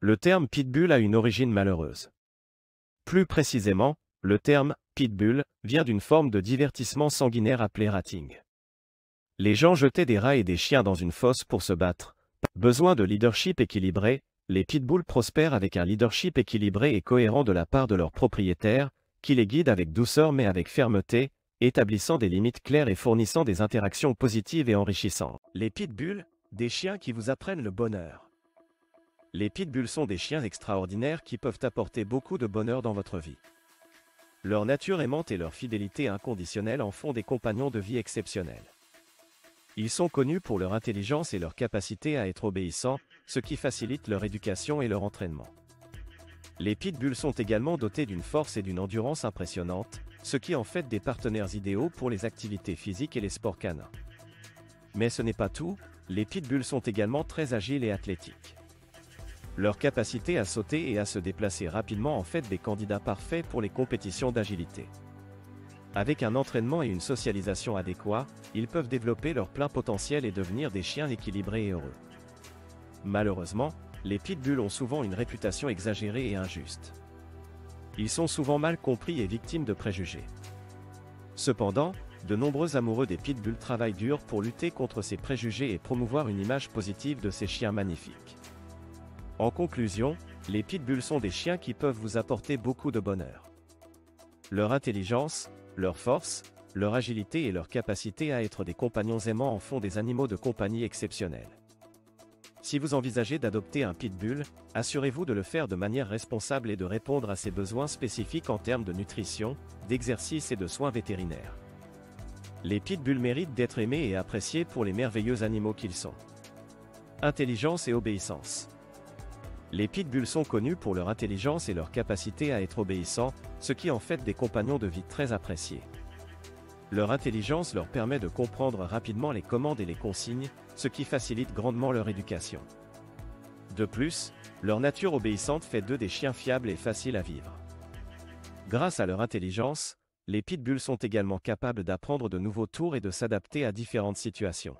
Le terme pitbull a une origine malheureuse. Plus précisément, le terme pitbull vient d'une forme de divertissement sanguinaire appelée ratting. Les gens jetaient des rats et des chiens dans une fosse pour se battre. Besoin de leadership équilibré, les pitbulls prospèrent avec un leadership équilibré et cohérent de la part de leurs propriétaires, qui les guident avec douceur mais avec fermeté, établissant des limites claires et fournissant des interactions positives et enrichissantes. Les pitbulls, des chiens qui vous apprennent le bonheur. Les pitbulls sont des chiens extraordinaires qui peuvent apporter beaucoup de bonheur dans votre vie. Leur nature aimante et leur fidélité inconditionnelle en font des compagnons de vie exceptionnels. Ils sont connus pour leur intelligence et leur capacité à être obéissants, ce qui facilite leur éducation et leur entraînement. Les pitbulls sont également dotés d'une force et d'une endurance impressionnantes, ce qui en fait des partenaires idéaux pour les activités physiques et les sports canins. Mais ce n'est pas tout, les pitbulls sont également très agiles et athlétiques. Leur capacité à sauter et à se déplacer rapidement en fait des candidats parfaits pour les compétitions d'agilité. Avec un entraînement et une socialisation adéquats, ils peuvent développer leur plein potentiel et devenir des chiens équilibrés et heureux. Malheureusement, les pitbulls ont souvent une réputation exagérée et injuste. Ils sont souvent mal compris et victimes de préjugés. Cependant, de nombreux amoureux des pitbulls travaillent dur pour lutter contre ces préjugés et promouvoir une image positive de ces chiens magnifiques. En conclusion, les pitbulls sont des chiens qui peuvent vous apporter beaucoup de bonheur. Leur intelligence, leur force, leur agilité et leur capacité à être des compagnons aimants en font des animaux de compagnie exceptionnels. Si vous envisagez d'adopter un pitbull, assurez-vous de le faire de manière responsable et de répondre à ses besoins spécifiques en termes de nutrition, d'exercice et de soins vétérinaires. Les pitbulls méritent d'être aimés et appréciés pour les merveilleux animaux qu'ils sont. Intelligence et obéissance. Les pitbulls sont connus pour leur intelligence et leur capacité à être obéissants, ce qui en fait des compagnons de vie très appréciés. Leur intelligence leur permet de comprendre rapidement les commandes et les consignes, ce qui facilite grandement leur éducation. De plus, leur nature obéissante fait d'eux des chiens fiables et faciles à vivre. Grâce à leur intelligence, les pitbulls sont également capables d'apprendre de nouveaux tours et de s'adapter à différentes situations.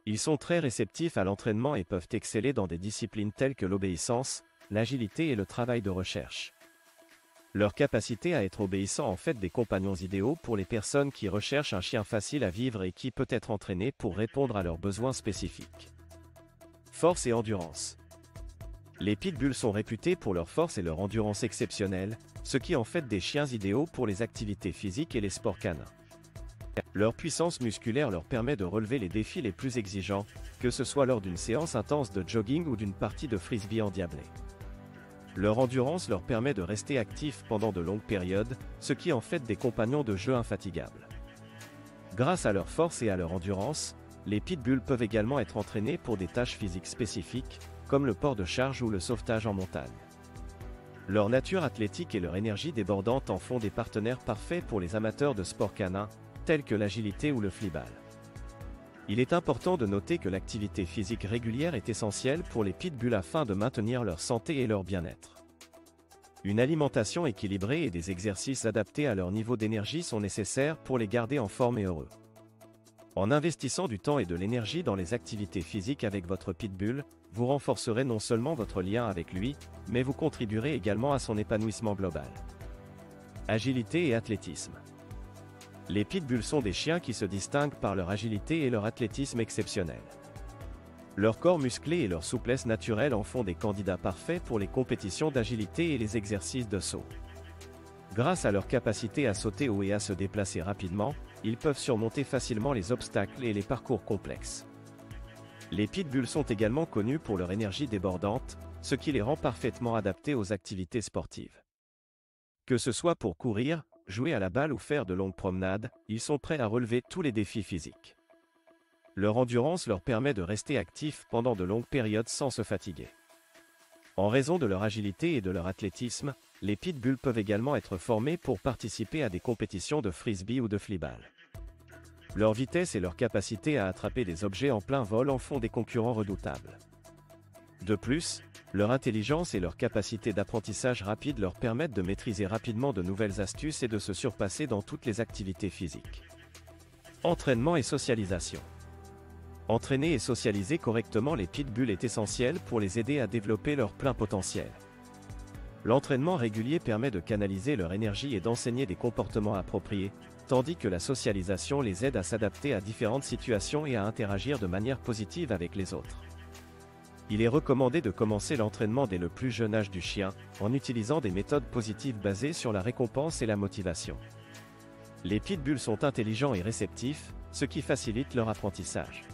Ils sont très réceptifs à l'entraînement et peuvent exceller dans des disciplines telles que l'obéissance, l'agilité et le travail de recherche. Leur capacité à être obéissants en fait des compagnons idéaux pour les personnes qui recherchent un chien facile à vivre et qui peut être entraîné pour répondre à leurs besoins spécifiques. Force et endurance. Les pitbulls sont réputés pour leur force et leur endurance exceptionnelles, ce qui en fait des chiens idéaux pour les activités physiques et les sports canins. Leur puissance musculaire leur permet de relever les défis les plus exigeants, que ce soit lors d'une séance intense de jogging ou d'une partie de frisbee endiablé. Leur endurance leur permet de rester actifs pendant de longues périodes, ce qui en fait des compagnons de jeu infatigables. Grâce à leur force et à leur endurance, les pitbulls peuvent également être entraînés pour des tâches physiques spécifiques, comme le port de charge ou le sauvetage en montagne. Leur nature athlétique et leur énergie débordante en font des partenaires parfaits pour les amateurs de sports canins, tels que l'agilité ou le flyball. Il est important de noter que l'activité physique régulière est essentielle pour les pitbulls afin de maintenir leur santé et leur bien-être. Une alimentation équilibrée et des exercices adaptés à leur niveau d'énergie sont nécessaires pour les garder en forme et heureux. En investissant du temps et de l'énergie dans les activités physiques avec votre pitbull, vous renforcerez non seulement votre lien avec lui, mais vous contribuerez également à son épanouissement global. Agilité et athlétisme. Les pitbulls sont des chiens qui se distinguent par leur agilité et leur athlétisme exceptionnel. Leur corps musclé et leur souplesse naturelle en font des candidats parfaits pour les compétitions d'agilité et les exercices de saut. Grâce à leur capacité à sauter haut et à se déplacer rapidement, ils peuvent surmonter facilement les obstacles et les parcours complexes. Les pitbulls sont également connus pour leur énergie débordante, ce qui les rend parfaitement adaptés aux activités sportives. Que ce soit pour courir, jouer à la balle ou faire de longues promenades, ils sont prêts à relever tous les défis physiques. Leur endurance leur permet de rester actifs pendant de longues périodes sans se fatiguer. En raison de leur agilité et de leur athlétisme, les pitbulls peuvent également être formés pour participer à des compétitions de frisbee ou de flyball. Leur vitesse et leur capacité à attraper des objets en plein vol en font des concurrents redoutables. De plus, leur intelligence et leur capacité d'apprentissage rapide leur permettent de maîtriser rapidement de nouvelles astuces et de se surpasser dans toutes les activités physiques. Entraînement et socialisation. Entraîner et socialiser correctement les pitbulls est essentiel pour les aider à développer leur plein potentiel. L'entraînement régulier permet de canaliser leur énergie et d'enseigner des comportements appropriés, tandis que la socialisation les aide à s'adapter à différentes situations et à interagir de manière positive avec les autres. Il est recommandé de commencer l'entraînement dès le plus jeune âge du chien, en utilisant des méthodes positives basées sur la récompense et la motivation. Les pitbulls sont intelligents et réceptifs, ce qui facilite leur apprentissage.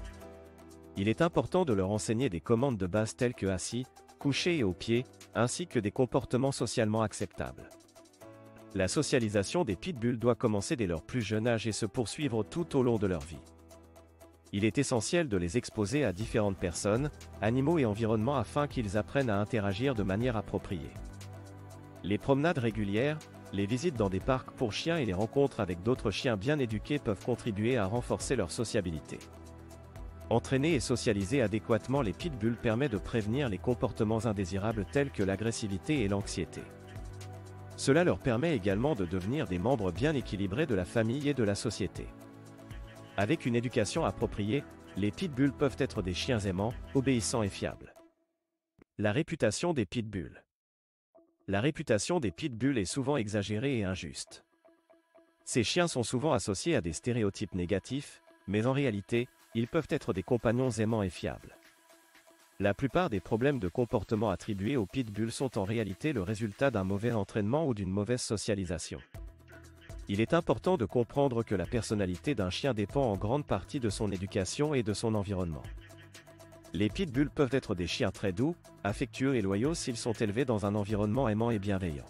Il est important de leur enseigner des commandes de base telles que assis, couché et au pied, ainsi que des comportements socialement acceptables. La socialisation des pitbulls doit commencer dès leur plus jeune âge et se poursuivre tout au long de leur vie. Il est essentiel de les exposer à différentes personnes, animaux et environnements afin qu'ils apprennent à interagir de manière appropriée. Les promenades régulières, les visites dans des parcs pour chiens et les rencontres avec d'autres chiens bien éduqués peuvent contribuer à renforcer leur sociabilité. Entraîner et socialiser adéquatement les pitbulls permet de prévenir les comportements indésirables tels que l'agressivité et l'anxiété. Cela leur permet également de devenir des membres bien équilibrés de la famille et de la société. Avec une éducation appropriée, les pitbulls peuvent être des chiens aimants, obéissants et fiables. La réputation des pitbulls. La réputation des pitbulls est souvent exagérée et injuste. Ces chiens sont souvent associés à des stéréotypes négatifs, mais en réalité, ils peuvent être des compagnons aimants et fiables. La plupart des problèmes de comportement attribués aux pitbulls sont en réalité le résultat d'un mauvais entraînement ou d'une mauvaise socialisation. Il est important de comprendre que la personnalité d'un chien dépend en grande partie de son éducation et de son environnement. Les pitbulls peuvent être des chiens très doux, affectueux et loyaux s'ils sont élevés dans un environnement aimant et bienveillant.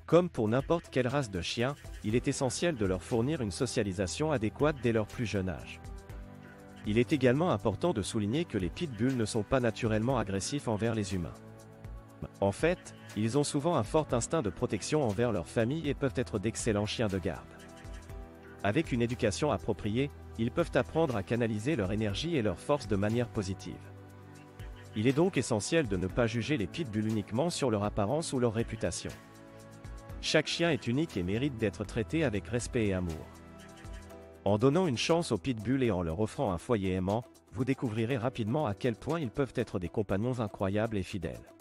Comme pour n'importe quelle race de chien, il est essentiel de leur fournir une socialisation adéquate dès leur plus jeune âge. Il est également important de souligner que les pitbulls ne sont pas naturellement agressifs envers les humains. En fait, ils ont souvent un fort instinct de protection envers leur famille et peuvent être d'excellents chiens de garde. Avec une éducation appropriée, ils peuvent apprendre à canaliser leur énergie et leur force de manière positive. Il est donc essentiel de ne pas juger les pitbulls uniquement sur leur apparence ou leur réputation. Chaque chien est unique et mérite d'être traité avec respect et amour. En donnant une chance aux pitbulls et en leur offrant un foyer aimant, vous découvrirez rapidement à quel point ils peuvent être des compagnons incroyables et fidèles.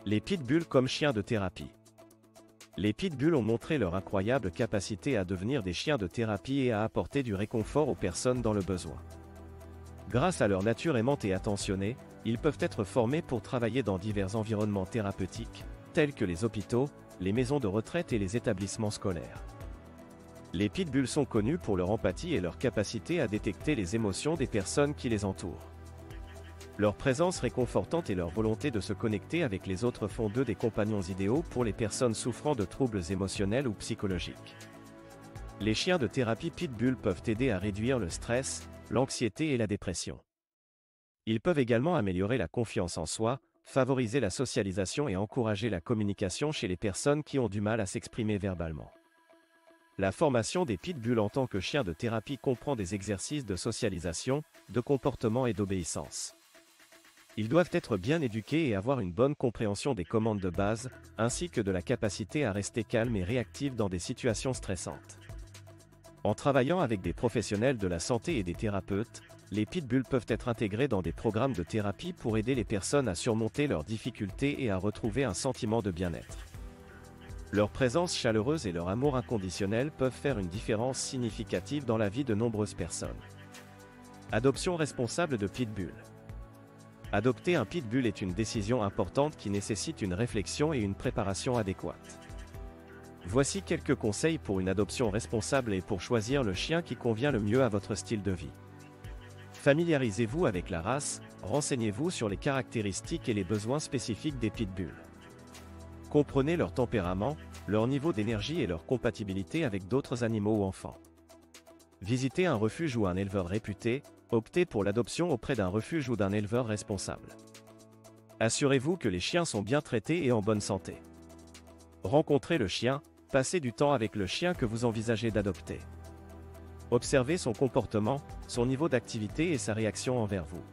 Les pitbulls comme chiens de thérapie. Les pitbulls ont montré leur incroyable capacité à devenir des chiens de thérapie et à apporter du réconfort aux personnes dans le besoin. Grâce à leur nature aimante et attentionnée, ils peuvent être formés pour travailler dans divers environnements thérapeutiques, tels que les hôpitaux, les maisons de retraite et les établissements scolaires. Les pitbulls sont connus pour leur empathie et leur capacité à détecter les émotions des personnes qui les entourent. Leur présence réconfortante et leur volonté de se connecter avec les autres font d'eux des compagnons idéaux pour les personnes souffrant de troubles émotionnels ou psychologiques. Les chiens de thérapie pitbull peuvent aider à réduire le stress, l'anxiété et la dépression. Ils peuvent également améliorer la confiance en soi, favoriser la socialisation et encourager la communication chez les personnes qui ont du mal à s'exprimer verbalement. La formation des pitbulls en tant que chiens de thérapie comprend des exercices de socialisation, de comportement et d'obéissance. Ils doivent être bien éduqués et avoir une bonne compréhension des commandes de base, ainsi que de la capacité à rester calme et réactif dans des situations stressantes. En travaillant avec des professionnels de la santé et des thérapeutes, les pitbulls peuvent être intégrés dans des programmes de thérapie pour aider les personnes à surmonter leurs difficultés et à retrouver un sentiment de bien-être. Leur présence chaleureuse et leur amour inconditionnel peuvent faire une différence significative dans la vie de nombreuses personnes. Adoption responsable de pitbull. Adopter un pitbull est une décision importante qui nécessite une réflexion et une préparation adéquate. Voici quelques conseils pour une adoption responsable et pour choisir le chien qui convient le mieux à votre style de vie. Familiarisez-vous avec la race, renseignez-vous sur les caractéristiques et les besoins spécifiques des pitbulls. Comprenez leur tempérament, leur niveau d'énergie et leur compatibilité avec d'autres animaux ou enfants. Visitez un refuge ou un éleveur réputé, optez pour l'adoption auprès d'un refuge ou d'un éleveur responsable. Assurez-vous que les chiens sont bien traités et en bonne santé. Rencontrez le chien, passez du temps avec le chien que vous envisagez d'adopter. Observez son comportement, son niveau d'activité et sa réaction envers vous.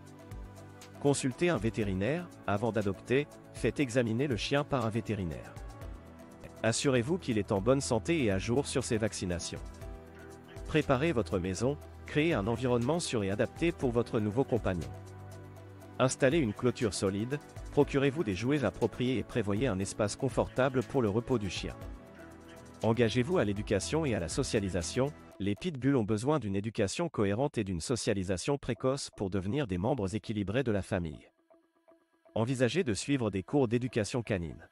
Consultez un vétérinaire, avant d'adopter, faites examiner le chien par un vétérinaire. Assurez-vous qu'il est en bonne santé et à jour sur ses vaccinations. Préparez votre maison, Créez un environnement sûr et adapté pour votre nouveau compagnon. Installez une clôture solide, procurez-vous des jouets appropriés et prévoyez un espace confortable pour le repos du chien. Engagez-vous à l'éducation et à la socialisation. Les pitbulls ont besoin d'une éducation cohérente et d'une socialisation précoce pour devenir des membres équilibrés de la famille. Envisagez de suivre des cours d'éducation canine.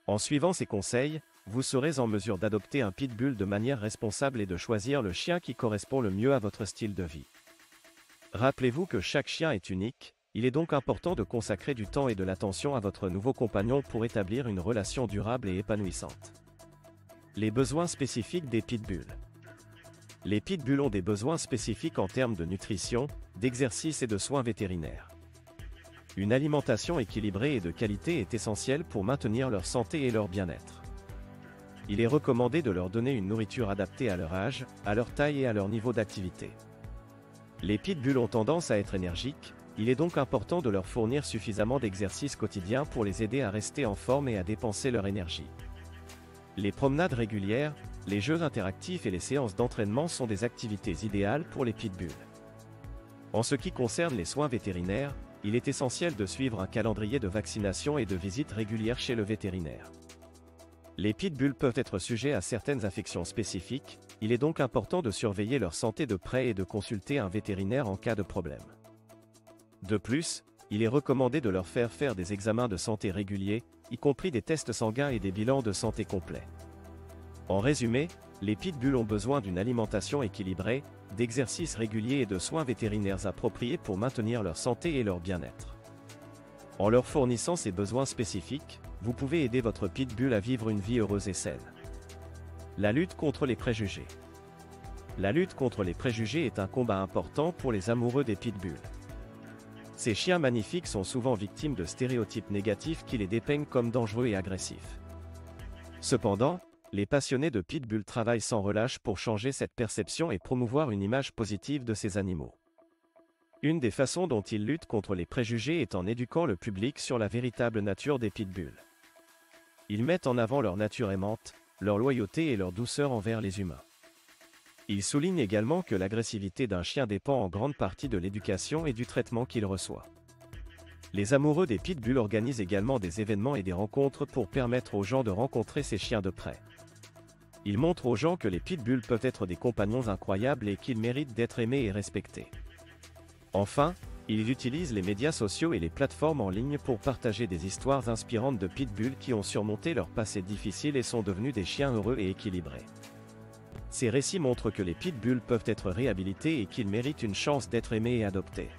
En suivant ces conseils, vous serez en mesure d'adopter un pitbull de manière responsable et de choisir le chien qui correspond le mieux à votre style de vie. Rappelez-vous que chaque chien est unique, il est donc important de consacrer du temps et de l'attention à votre nouveau compagnon pour établir une relation durable et épanouissante. Les besoins spécifiques des pitbulls. Les pitbulls ont des besoins spécifiques en termes de nutrition, d'exercice et de soins vétérinaires. Une alimentation équilibrée et de qualité est essentielle pour maintenir leur santé et leur bien-être. Il est recommandé de leur donner une nourriture adaptée à leur âge, à leur taille et à leur niveau d'activité. Les pitbulls ont tendance à être énergiques, il est donc important de leur fournir suffisamment d'exercices quotidiens pour les aider à rester en forme et à dépenser leur énergie. Les promenades régulières, les jeux interactifs et les séances d'entraînement sont des activités idéales pour les pitbulls. En ce qui concerne les soins vétérinaires, il est essentiel de suivre un calendrier de vaccination et de visites régulières chez le vétérinaire. Les pitbulls peuvent être sujets à certaines affections spécifiques, il est donc important de surveiller leur santé de près et de consulter un vétérinaire en cas de problème. De plus, il est recommandé de leur faire des examens de santé réguliers, y compris des tests sanguins et des bilans de santé complets. En résumé, les pitbulls ont besoin d'une alimentation équilibrée, d'exercices réguliers et de soins vétérinaires appropriés pour maintenir leur santé et leur bien-être. En leur fournissant ces besoins spécifiques, vous pouvez aider votre pitbull à vivre une vie heureuse et saine. La lutte contre les préjugés. La lutte contre les préjugés est un combat important pour les amoureux des pitbulls. Ces chiens magnifiques sont souvent victimes de stéréotypes négatifs qui les dépeignent comme dangereux et agressifs. Cependant, les passionnés de pitbull travaillent sans relâche pour changer cette perception et promouvoir une image positive de ces animaux. Une des façons dont ils luttent contre les préjugés est en éduquant le public sur la véritable nature des pitbulls. Ils mettent en avant leur nature aimante, leur loyauté et leur douceur envers les humains. Ils soulignent également que l'agressivité d'un chien dépend en grande partie de l'éducation et du traitement qu'il reçoit. Les amoureux des pitbulls organisent également des événements et des rencontres pour permettre aux gens de rencontrer ces chiens de près. Ils montrent aux gens que les pitbulls peuvent être des compagnons incroyables et qu'ils méritent d'être aimés et respectés. Enfin, ils utilisent les médias sociaux et les plateformes en ligne pour partager des histoires inspirantes de pitbulls qui ont surmonté leur passé difficile et sont devenus des chiens heureux et équilibrés. Ces récits montrent que les pitbulls peuvent être réhabilités et qu'ils méritent une chance d'être aimés et adoptés.